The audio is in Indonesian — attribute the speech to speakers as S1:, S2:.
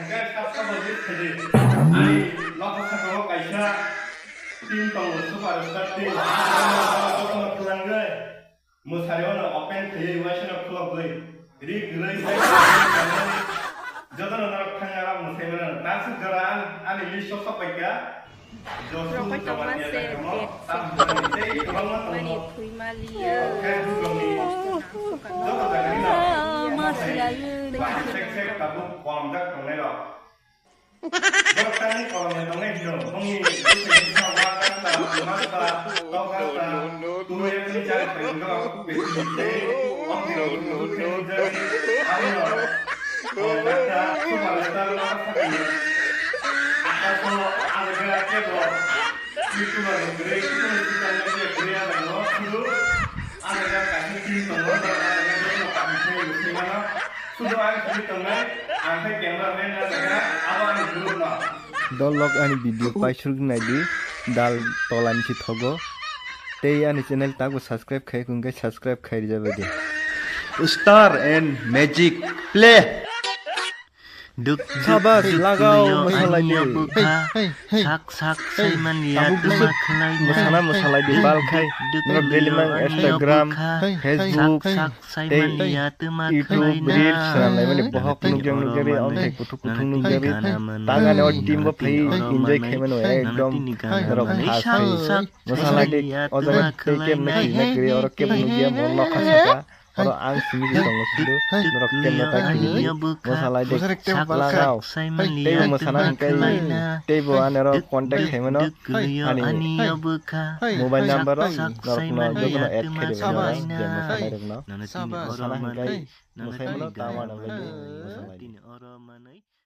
S1: hingga sabsa bagi tadi ani lokal sakau kaisa tim tong superstar tim apa kelangga musayon open tadi wasan club gai ri grai jodoh nak khanyara musayon tas geran ani list of paika jodoh kawan dia kamu tam jadi kamu
S2: Mani Pui Malia.
S1: kan dulu jodoh dari
S2: Masih lalu dengan
S1: cek kamu kolom dak tong lelo Bertani kalau yang tengah hidup, mengi bisa makan tak makan, tau kata, tuh yang ini cari penggak, besi, om itu jadi, ayo, kalau kata, superstar orang sakit, kalau ada geraknya loh, itu loh, gerak itu kita lagi gerak loh, dulu ada yang kasih cinta loh, ada yang mau kasih cinta mana, sudah ada di tengah, angkat kameramen ada, apa yang dulu lah.
S3: Dolog ani video paisur naidi dal tolan chi thogo tei ani channel tago subscribe khai kungai subscribe khai jabe de
S4: Star and Magic Play.
S3: Sabar lagao masalai de
S5: sak sai mania
S3: masala masalai de bal khai nor daily mang Instagram Facebook
S5: sai
S3: tei
S5: mania
S3: YouTube reels sanai mane bohok nugjang nugari onte kuthuk kuthung nugari tangane or team bo play enjoy khai mane ekdom nor khas masala de ojaga tei kem na kri or kem nugia mon khasaka Oro ang sini dong sudu norok kem na taki masalah de lagao tei masana kai tei bo anero contact hai mano ani mobile number norok no jogono add khai de je masalah rek no masana kai masai mano tawa na lagi masalah